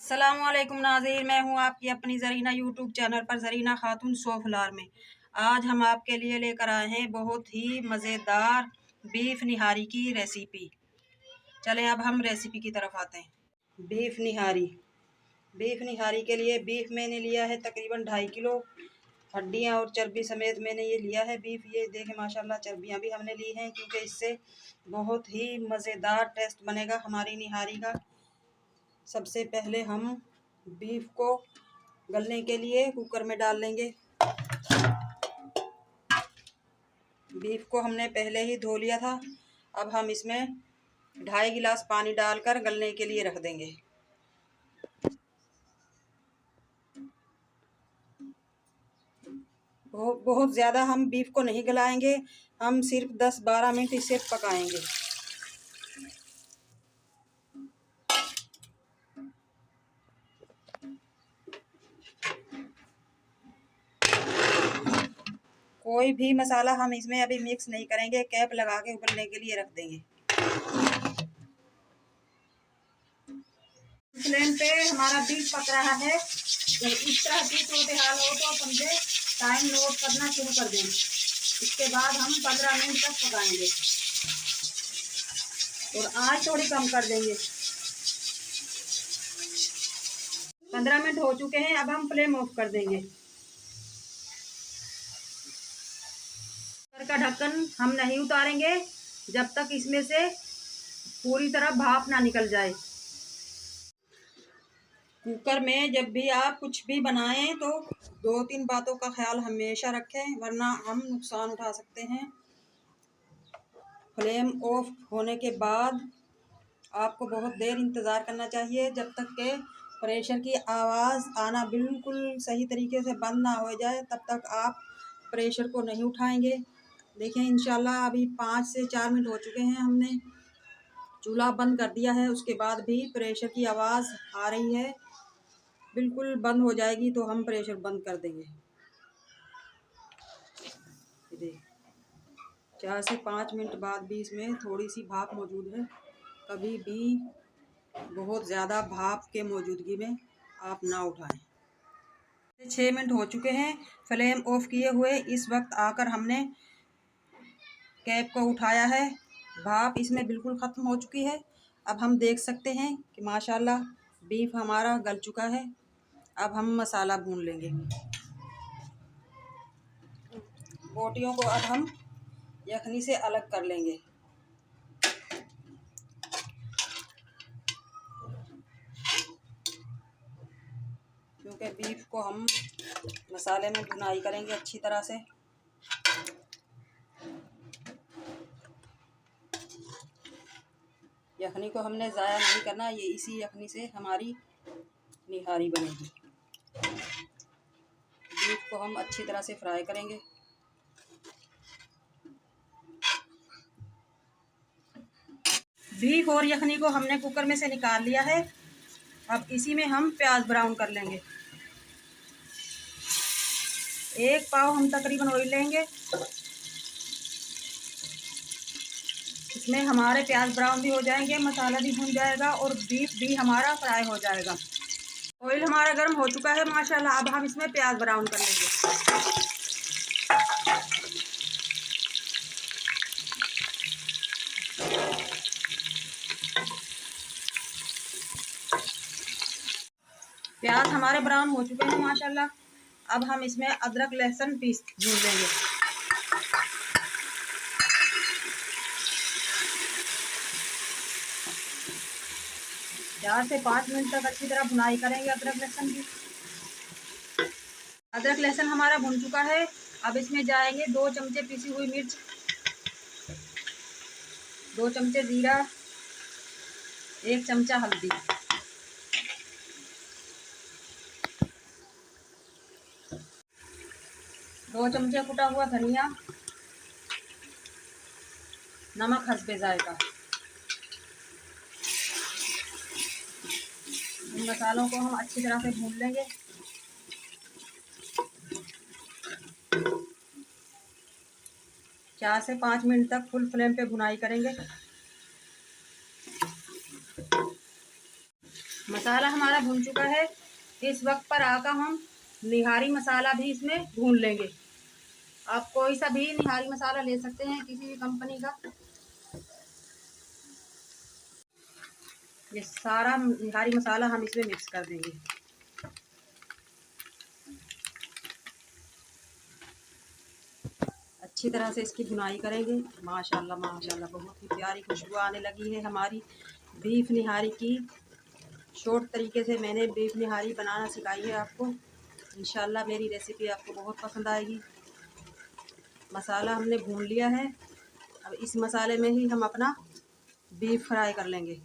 अस्सलामुअलैकुम नाज़रीन, मैं हूं आपकी अपनी ज़रीना यूट्यूब चैनल पर ज़रीना खातून सोफलार में। आज हम आपके लिए लेकर आए हैं बहुत ही मज़ेदार बीफ निहारी की रेसिपी। चलें अब हम रेसिपी की तरफ आते हैं। बीफ निहारी के लिए बीफ मैंने लिया है तकरीबन 2.5 किलो। हड्डियां और चर्बी समेत मैंने ये लिया है बीफ। ये देखें माशाल्लाह, चर्बियां भी हमने ली हैं क्योंकि इससे बहुत ही मज़ेदार टेस्ट बनेगा हमारी निहारी का। सबसे पहले हम बीफ को गलने के लिए कुकर में डाल लेंगे। बीफ को हमने पहले ही धो लिया था। अब हम इसमें 2.5 गिलास पानी डालकर गलने के लिए रख देंगे। बहुत ज़्यादा हम बीफ को नहीं गलाएंगे, हम सिर्फ 10-12 मिनट इसे पकाएंगे। कोई भी मसाला हम इसमें अभी मिक्स नहीं करेंगे, कैप लगा के उबलने के लिए रख देंगे। फ्लेम पे हमारा बीफ पक रहा है। जब इस तरह की सूरत हाल हो तो समझे टाइम नोट करना शुरू कर देंगे। इसके बाद हम 15 मिनट तक पकाएंगे और आँच थोड़ी कम कर देंगे। 15 मिनट हो चुके हैं, अब हम फ्लेम ऑफ कर देंगे। कुकर का ढक्कन हम नहीं उतारेंगे जब तक इसमें से पूरी तरह भाप ना निकल जाए। कुकर में जब भी आप कुछ भी बनाएं तो 2-3 बातों का ख्याल हमेशा रखें, वरना हम नुकसान उठा सकते हैं। फ्लेम ऑफ होने के बाद आपको बहुत देर इंतज़ार करना चाहिए, जब तक के प्रेशर की आवाज़ आना बिल्कुल सही तरीके से बंद ना हो जाए तब तक आप प्रेशर को नहीं उठाएंगे। देखें इंशाल्लाह अभी 5 से 4 मिनट हो चुके हैं, हमने चूल्हा बंद कर दिया है। उसके बाद भी प्रेशर की आवाज़ आ रही है। बिल्कुल बंद हो जाएगी तो हम प्रेशर बंद कर देंगे। 4 से 5 मिनट बाद भी इसमें थोड़ी सी भाप मौजूद है। कभी भी बहुत ज़्यादा भाप के मौजूदगी में आप ना उठाएं। 6 मिनट हो चुके हैं फ्लेम ऑफ किए हुए। इस वक्त आकर हमने कैप को उठाया है। भाप इसमें बिल्कुल ख़त्म हो चुकी है। अब हम देख सकते हैं कि माशाल्लाह बीफ हमारा गल चुका है। अब हम मसाला भून लेंगे। बोटियों को अब हम यखनी से अलग कर लेंगे। क्योंकि बीफ को हम मसाले में भुनाई करेंगे अच्छी तरह से। यखनी को हमने ज़ाया नहीं करना, ये इसी यखनी से हमारी निहारी बनेगी। बीफ को हम अच्छी तरह से फ्राई करेंगे। बीफ और यखनी को हमने कुकर में से निकाल लिया है। अब इसी में हम प्याज ब्राउन कर लेंगे। 1 पाव हम तकरीबन ऑयल लेंगे। इसमें हमारे प्याज ब्राउन भी हो जाएंगे, मसाला भी भुन जाएगा और बीफ भी हमारा फ्राई हो जाएगा। ऑयल हमारा गर्म हो चुका है माशाल्लाह। अब हम इसमें प्याज ब्राउन कर लेंगे। प्याज हमारे ब्राउन हो चुके हैं माशाल्लाह। अब हम इसमें अदरक लहसुन पीस भून लेंगे। चार से 5 मिनट तक अच्छी तरह भुनाई करेंगे अदरक लहसुन की। अदरक लहसुन हमारा भुन चुका है। अब इसमें जाएंगे 2 चमचे पीसी हुई मिर्च, 2 चमचे जीरा, 1 चमचा हल्दी, 2 चमचे कुटा हुआ धनिया, नमक हस्बे जायका। इन मसालों को हम अच्छी तरह से भून लेंगे। चार से 5 मिनट तक फुल फ्लेम पे भुनाई करेंगे। मसाला हमारा भून चुका है। इस वक्त पर आकर हम निहारी मसाला भी इसमें भून लेंगे। आप कोई सा भी निहारी मसाला ले सकते हैं, किसी भी कंपनी का। ये सारा निहारी मसाला हम इसमें मिक्स कर देंगे। अच्छी तरह से इसकी भुनाई करेंगे। माशाल्लाह माशाल्लाह बहुत ही प्यारी खुशबू आने लगी है हमारी बीफ निहारी की। शॉर्ट तरीके से मैंने बीफ निहारी बनाना सिखाई है आपको। इंशाल्लाह मेरी रेसिपी आपको बहुत पसंद आएगी। मसाला हमने भून लिया है। अब इस मसाले में ही हम अपना बीफ फ्राई कर लेंगे।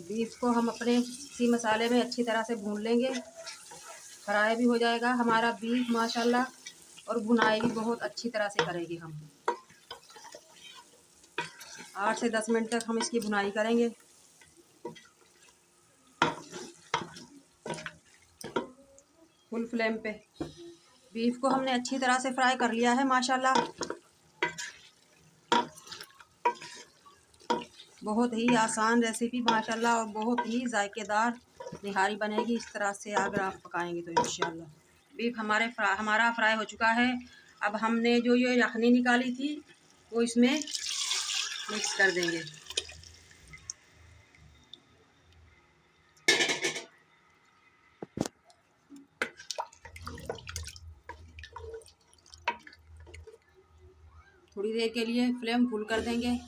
बीफ को हम अपने इसी मसाले में अच्छी तरह से भून लेंगे। फ्राई भी हो जाएगा हमारा बीफ माशाल्लाह, और भुनाई भी बहुत अच्छी तरह से करेंगे हम। 8 से 10 मिनट तक हम इसकी भुनाई करेंगे। फुल फ्लेम पे बीफ को हमने अच्छी तरह से फ्राई कर लिया है माशाल्लाह। बहुत ही आसान रेसिपी माशाल्लाह, और बहुत ही जायकेदार निहारी बनेगी इस तरह से अगर आप पकाएंगे तो इंशाल्लाह। बीफ हमारा फ्राई हो चुका है। अब हमने जो ये यखनी निकाली थी वो इसमें मिक्स कर देंगे। थोड़ी देर के लिए फ्लेम फुल कर देंगे,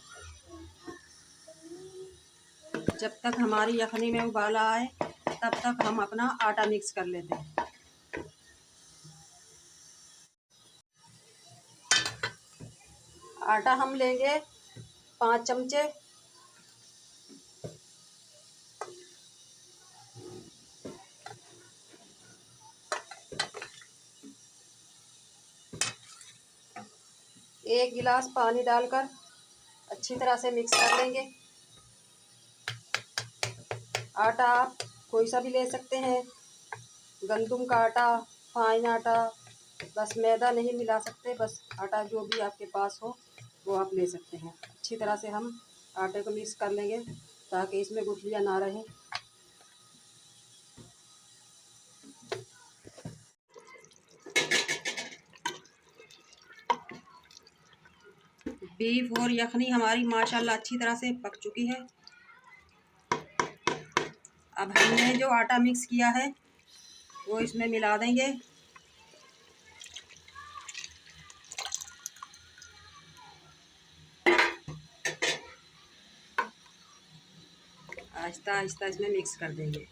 जब तक हमारी यखनी में उबाला आए तब तक हम अपना आटा मिक्स कर लेते हैं। आटा हम लेंगे 5 चमचे। एक गिलास पानी डालकर अच्छी तरह से मिक्स कर लेंगे। आटा आप कोई सा भी ले सकते हैं, गंदुम का आटा, फाइन आटा, बस मैदा नहीं मिला सकते, बस आटा जो भी आपके पास हो वो आप ले सकते हैं। अच्छी तरह से हम आटे को मिक्स कर लेंगे ताकि इसमें गुठलियाँ ना रहें। बीफ और यखनी हमारी माशाल्लाह अच्छी तरह से पक चुकी है। अब हमने जो आटा मिक्स किया है वो इसमें मिला देंगे। आहिस्ता आहिस्ता इसमें मिक्स कर देंगे।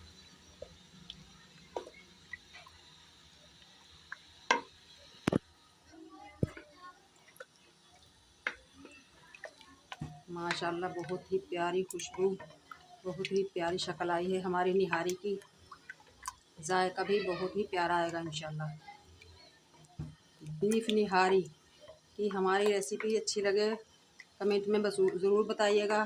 माशाल्लाह बहुत ही प्यारी खुशबू, बहुत ही प्यारी शक्ल आई है हमारी निहारी की। जायका भी बहुत ही प्यारा आएगा इंशाल्लाह। बीफ निहारी की हमारी रेसिपी अच्छी लगे कमेंट में बस ज़रूर बताइएगा,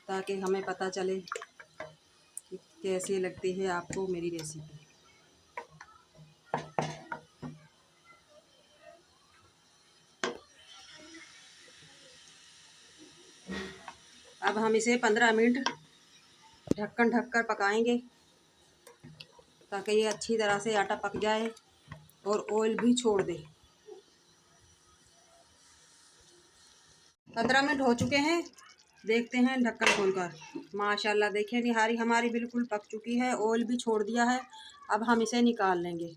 ताकि हमें पता चले कि कैसी लगती है आपको मेरी रेसिपी। अब हम इसे 15 मिनट ढक्कन ढककर पकाएंगे ताकि ये अच्छी तरह से आटा पक जाए और ऑयल भी छोड़ दे। 15 मिनट हो चुके हैं, देखते हैं ढक्कन खोलकर। माशाल्लाह देखिए निहारी हमारी बिल्कुल पक चुकी है, ऑयल भी छोड़ दिया है। अब हम इसे निकाल लेंगे।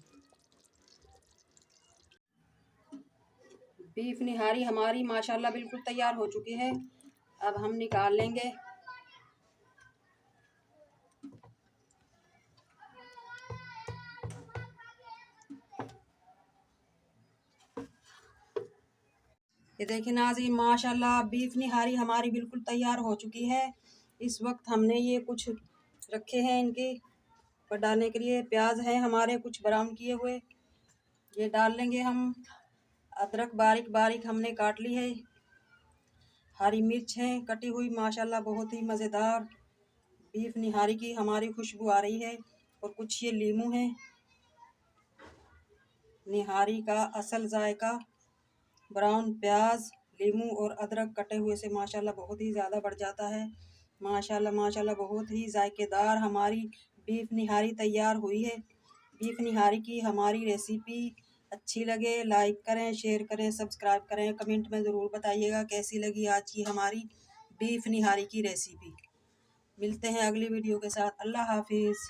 बीफ निहारी हमारी माशाल्लाह बिल्कुल तैयार हो चुकी है। अब हम निकाल लेंगे। ये देखिए नाज़रीन माशाल्लाह बीफ निहारी हमारी बिल्कुल तैयार हो चुकी है। इस वक्त हमने ये कुछ रखे हैं इनके पर डालने के लिए। प्याज हैं हमारे कुछ ब्राउन किए हुए, ये डाल लेंगे हम। अदरक बारीक बारीक हमने काट ली है। हरी मिर्च है कटी हुई, माशाल्लाह बहुत ही मज़ेदार बीफ निहारी की हमारी खुशबू आ रही है। और कुछ ये लीमू है, निहारी का असल जायका। ब्राउन प्याज, लीमू और अदरक कटे हुए से माशाल्लाह बहुत ही ज़्यादा बढ़ जाता है। माशाल्लाह माशाल्लाह बहुत ही जायकेदार हमारी बीफ निहारी तैयार हुई है। बीफ निहारी की हमारी रेसिपी अच्छी लगे लाइक करें, शेयर करें, सब्सक्राइब करें। कमेंट में ज़रूर बताइएगा कैसी लगी आज की हमारी बीफ निहारी की रेसिपी। मिलते हैं अगली वीडियो के साथ। अल्लाह हाफिज़।